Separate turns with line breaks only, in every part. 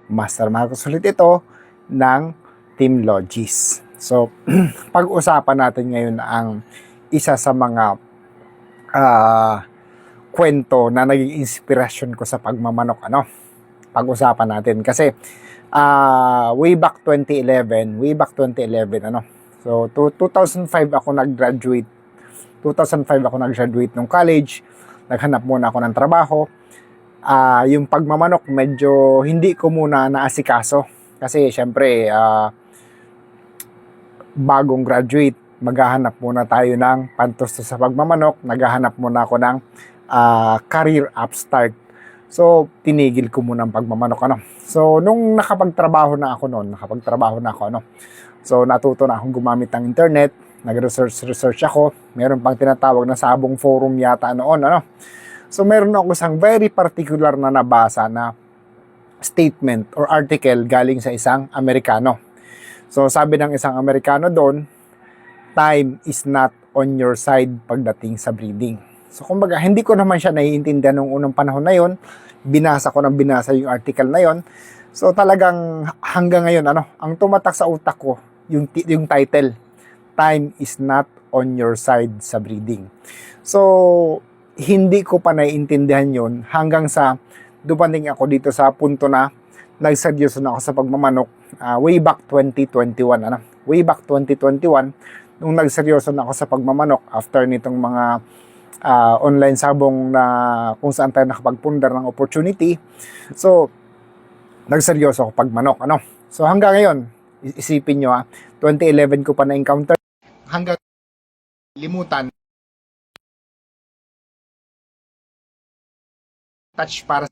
Master Marcos ulit ito ng Team Logis. So, pag-usapan natin ngayon ang isa sa mga kwento na naging inspirasyon ko sa pagmamanok. Pag-usapan natin kasi way back 2011, So, 2005 ako nag-graduate. 2005 ako nag-graduate ng college. Naghanap muna ako ng trabaho. Yung pagmamanok medyo hindi ko muna naasikaso kasi syempre bagong graduate, maghahanap muna tayo ng pantusto sa pagmamanok, naghahanap muna ako ng career upstart. So tinigil ko muna ang pagmamanok. So nung nakapagtrabaho na ako so natuto na akong gumamit ng internet, nag-research ako, meron pang tinatawag na sabong forum yata noon. So meron ako isang very particular na nabasa na statement or article galing sa isang Amerikano. So sabi ng isang Amerikano doon, time is not on your side pagdating sa breeding. So kumbaga, hindi ko naman siya naiintindihan nung unang panahon na yon. Binasa ko yung article na yon. So talagang hanggang ngayon, ang tumatak sa utak ko, yung title, time is not on your side sa breeding. So, hindi ko pa naiintindihan yon hanggang sa dumating ako dito sa punto na nagseryoso na ako sa pagmamanok way back 2021. Way back 2021, nung nagseryoso na ako sa pagmamanok after nitong mga online sabong na kung saan tayo nakapagpundar ng opportunity. So, nagseryoso ako pagmanok. So, hanggang ngayon, isipin nyo 2011 ko pa na-encounter. Hanggang limutan. Touch para sa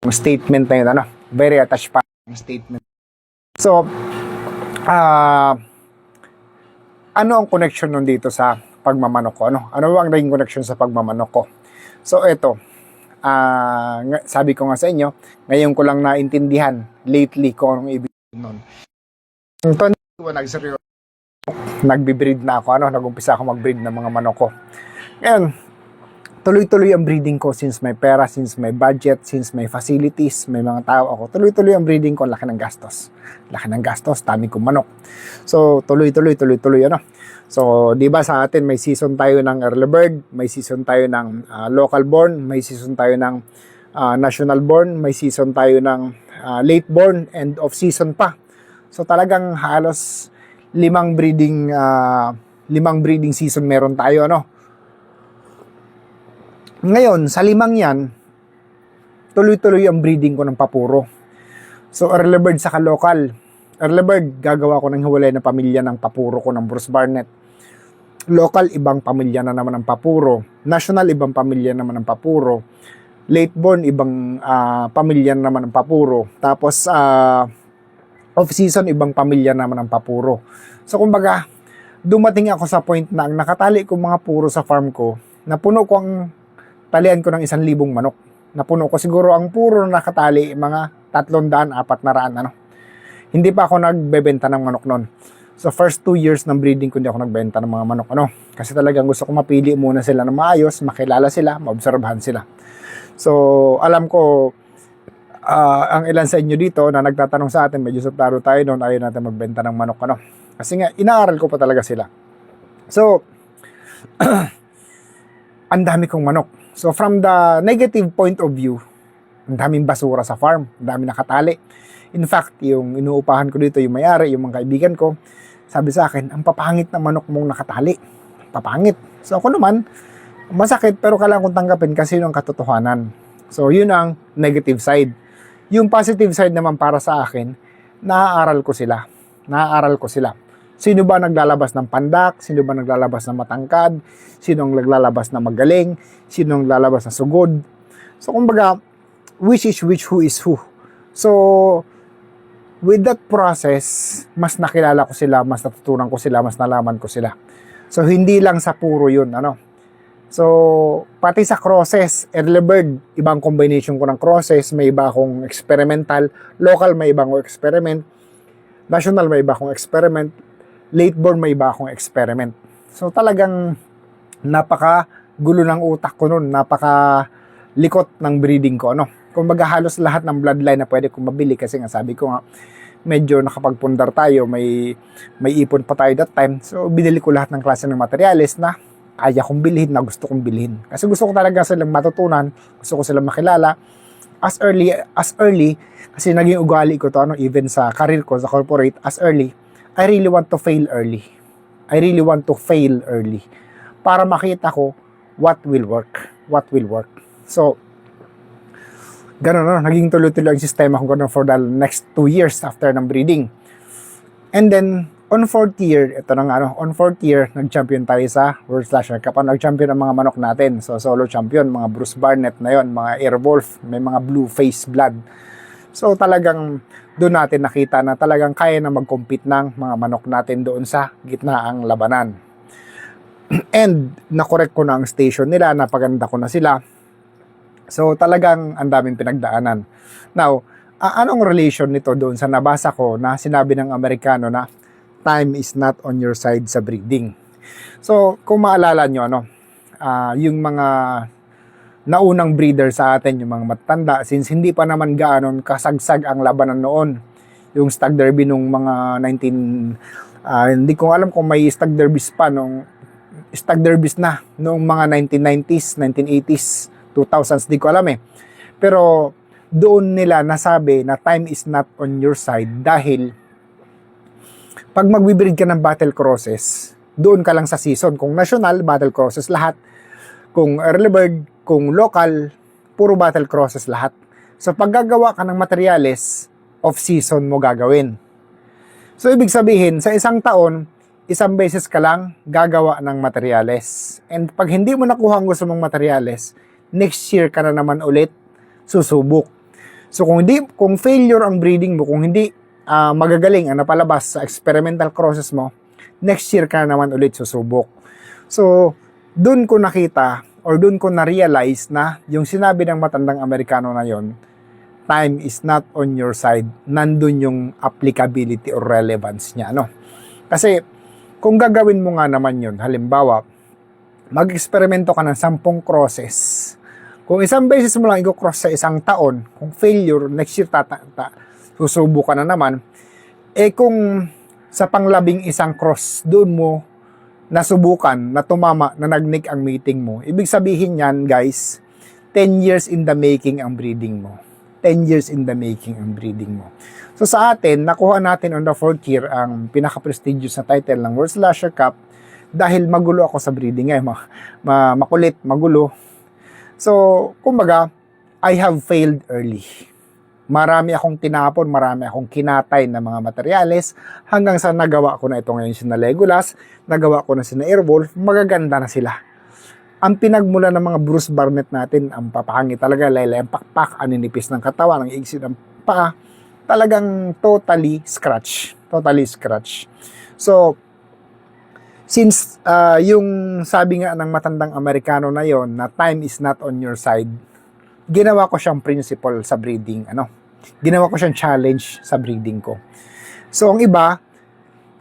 statement na yun. Very attached para sa statement. So, ano ang connection nun dito sa pagmamanok ko? Ano ang naging connection sa pagmamanok ko? So, eto. Sabi ko nga sa inyo, ngayon ko lang naintindihan lately kung anong ibig nun. Noong 2021, nagbe-breed na ako. Nag-umpisa ako mag-breed ng mga manok ko. Ngayon, tuloy-tuloy ang breeding ko since may pera, since may budget, since may facilities, may mga tao ako. Tuloy-tuloy ang breeding ko, laki ng gastos. Dami kong manok. So, tuloy-tuloy. So, di ba sa atin may season tayo ng early bird, may season tayo ng local born, may season tayo ng national born, may season tayo ng late born, and off season pa. So, talagang halos limang breeding season meron tayo, Ngayon, sa limang yan, tuloy-tuloy ang breeding ko ng papuro. So, early bird saka local. Early bird, gagawa ko ng hiwalay na pamilya ng papuro ko ng Bruce Barnett. Local, ibang pamilya na naman ng papuro. National, ibang pamilya naman ng papuro. Late born, ibang pamilya naman ng papuro. Tapos, off-season, ibang pamilya naman ng papuro. So, kumbaga, dumating ako sa point na ang nakatali kong mga puro sa farm ko, napuno ko ang talian ko ng 1,000 manok. Napuno ko siguro ang puro na nakatali, mga 300-400. Hindi pa ako nagbebenta ng manok noon. So, first 2 years ng breeding ko, hindi ako nagbenta ng mga manok. Kasi talagang gusto ko mapili muna sila na maayos, makilala sila, maobserbahan sila. So, alam ko, ang ilan sa inyo dito na nagtatanong sa atin, medyo suplado tayo noon, ayaw natin magbenta ng manok. Kasi nga, inaaral ko pa talaga sila. So, ang dami kong manok. So, from the negative point of view, ang daming basura sa farm, ang daming nakatali. In fact, yung inuupahan ko dito, yung may-ari, yung mga kaibigan ko, sabi sa akin, ang papangit na manok mong nakatali. Papangit. So, ako naman, masakit, pero kailangan kong tanggapin kasi yun ang katotohanan. So, yun ang negative side. Yung positive side naman para sa akin, naaaral ko sila. Sino ba naglalabas ng pandak? Sino ba naglalabas ng matangkad? Sino ang naglalabas ng magaling? Sino ang naglalabas ng sugod? So, kumbaga, which is which, who is who. So, with that process, mas nakilala ko sila, mas natutunan ko sila, mas nalaman ko sila. So, hindi lang sa puro yun, So, pati sa crosses, early bird, ibang combination ko ng crosses, may iba akong experimental, local may ibang experiment, national may iba akong experiment, late born may iba akong experiment. So, talagang napaka gulo ng utak ko nun, napaka likot ng breeding ko, kumbaga halos lahat ng bloodline na pwede kong mabili kasi nga sabi ko nga, medyo nakapagpundar tayo, may ipon pa tayo that time. So, binili ko lahat ng klase ng materyales na kaya kong bilhin, na gusto kong bilhin. Kasi gusto ko talaga silang matutunan, gusto ko silang makilala as early, kasi naging ugali ko to, even sa career ko, sa corporate, as early, I really want to fail early. I really want to fail early para makita ko what will work. So, ganun, naging tuloy-tuloy ang sistema ko ganun for the next 2 years after ng breeding. And then, on 4th year, on 4th year, nag-champion tayo sa World Slasher Cup. Nag-champion ang mga manok natin. So, solo champion, mga Bruce Barnett na yon, mga Airwolf, may mga blue face blood. So, talagang doon natin nakita na talagang kaya na mag-compete ng mga manok natin doon sa gitnaang labanan. And, nakorek ko na ang station nila, napaganda ko na sila. So, talagang ang daming pinagdaanan. Now, anong relation nito doon sa nabasa ko na sinabi ng Amerikano na time is not on your side sa breeding? So, kung maalala nyo, yung mga naunang breeder sa atin, yung mga matanda, since hindi pa naman gaanon kasagsag ang labanan noon, yung Stag Derby nung mga hindi ko alam kung may Stag Derbies pa, Stag Derbies na noong mga 1990s, 1980s, 2000s, di ko alam eh. Pero doon nila nasabi na time is not on your side dahil pag magbibreed ka ng battle crosses, doon ka lang sa season. Kung national, battle crosses lahat. Kung early bird, kung local, puro battle crosses lahat. So pag gagawa ka ng materyales, off-season mo gagawin. So ibig sabihin, sa isang taon, isang beses ka lang gagawa ng materyales. And pag hindi mo nakuha ang gusto mong materyales, next year ka na naman ulit susubok. So kung failure ang breeding mo, kung hindi magagaling ang napalabas sa experimental crosses mo, next year ka na naman ulit susubok. So doon ko nakita or doon ko na-realize na yung sinabi ng matandang Amerikano na yon, time is not on your side, nandun yung applicability or relevance niya. Kasi kung gagawin mo nga naman yun, halimbawa, mag-eksperimento ka ng 10 crosses. Kung isang beses mo lang i-cross sa isang taon, kung failure, next year susubo ka na naman. Kung sa panglabing isang cross, doon mo nasubukan, na tumama, na nag-nick ang meeting mo, ibig sabihin yan, guys, 10 years in the making ang breeding mo. 10 years in the making ang breeding mo. So sa atin, nakuha natin on the 4th year ang pinaka-prestigious na title ng World Slasher Cup dahil magulo ako sa breeding makulit, magulo. So, kumbaga, I have failed early. Marami akong tinapon, marami akong kinatay na mga materyales hanggang sa nagawa ko na ito ngayon sina Legolas, nagawa ko na sina Airwolf, magaganda na sila. Ang pinagmula ng mga Bruce Barnett natin, ang papangit talaga, laylay ang pakpak, aninipis ng katawan, ang igsi ng paa, talagang totally scratch. So, since yung sabi nga ng matandang Amerikano na yon na time is not on your side, ginawa ko siyang principle sa breeding. Ginawa ko siyang challenge sa breeding ko. So, ang iba,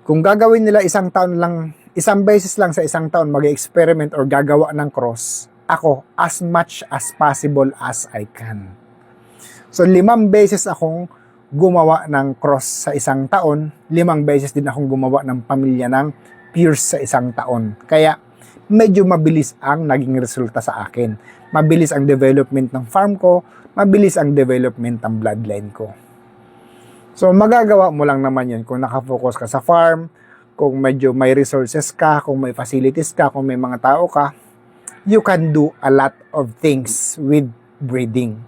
kung gagawin nila isang beses lang sa isang taon mag-experiment or gagawa ng cross, ako, as much as possible as I can. So, 5 beses akong gumawa ng cross sa isang taon, 5 beses din akong gumawa ng pamilya ng pures sa isang taon. Kaya, medyo mabilis ang naging resulta sa akin. Mabilis ang development ng farm ko, mabilis ang development ng bloodline ko. So, magagawa mo lang naman yun kung nakafocus ka sa farm, kung medyo may resources ka, kung may facilities ka, kung may mga tao ka, you can do a lot of things with breeding.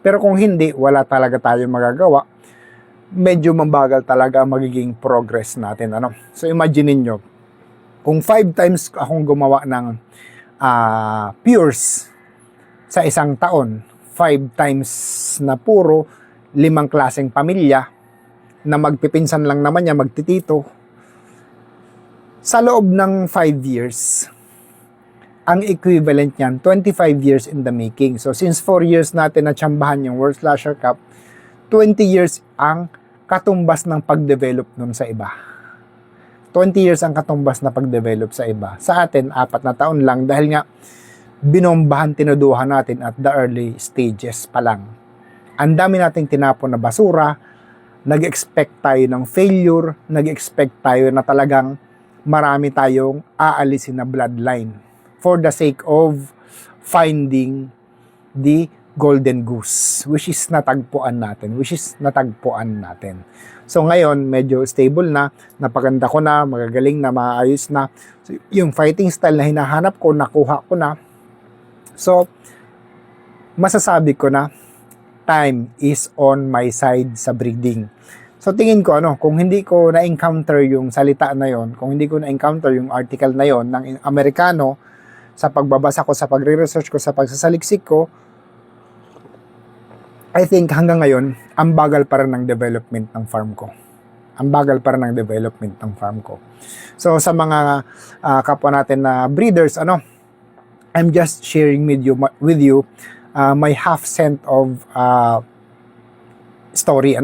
Pero kung hindi, wala talaga tayo magagawa. Medyo mabagal talaga ang magiging progress natin. So, imagine niyo, kung 5 times akong gumawa ng pures sa isang taon, 5 times na puro 5 klaseng pamilya na magpipinsan lang naman niya, magtitito, sa loob ng 5 years, ang equivalent niyan, 25 years in the making. So, since 4 years natin natsambahan yung World Slasher Cup, 20 years ang katumbas ng pag-develop nun sa iba. 20 years ang katumbas na pag-develop sa iba. Sa atin, 4 na taon lang dahil nga binombahan, tinuduhan natin at the early stages pa lang. Ang dami nating tinapon na basura, nag-expect tayo ng failure, nag-expect tayo na talagang marami tayong aalisin na bloodline for the sake of finding the golden goose, which is natagpuan natin. So ngayon, medyo stable na, napaganda ko na, magagaling na, maayos na. So, yung fighting style na hinahanap ko, nakuha ko na. So, masasabi ko na, time is on my side sa breeding. So tingin ko kung hindi ko na-encounter yung salita na yon, kung hindi ko na-encounter yung article na yon ng Amerikano sa pagbabasa ko, sa pagre-research ko, sa pagsasaliksik ko, I think hanggang ngayon, ang bagal pa rin ng development ng farm ko. So sa mga kapwa natin na breeders, I'm just sharing with you my half cent of story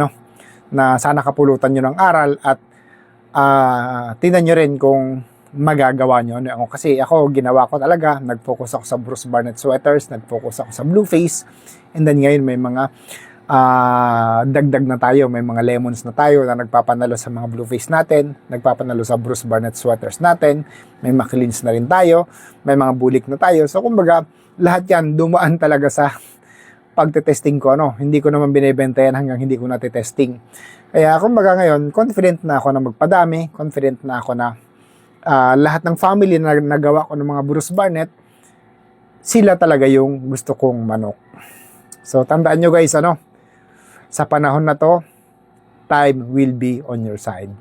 na sana kapulutan nyo ng aral at tingnan nyo rin kung magagawa nyo. Kasi ako, ginawa ko talaga, nag-focus ako sa Bruce Barnett sweaters, nag-focus ako sa Blueface, and then ngayon may mga dagdag na tayo, may mga lemons na tayo na nagpapanalo sa mga Blueface natin, nagpapanalo sa Bruce Barnett sweaters natin, may McLeans na rin tayo, may mga bulik na tayo. So kumbaga, lahat yan dumaan talaga sa pagte-testing ko, hindi ko naman binebenta yan hanggang hindi ko natitesting. Kaya kumbaga ngayon, confident na ako na magpadami, confident na ako na lahat ng family na nagawa ko ng mga Bruce Barnett, sila talaga yung gusto kong manok. So tandaan nyo guys, sa panahon na to, time will be on your side.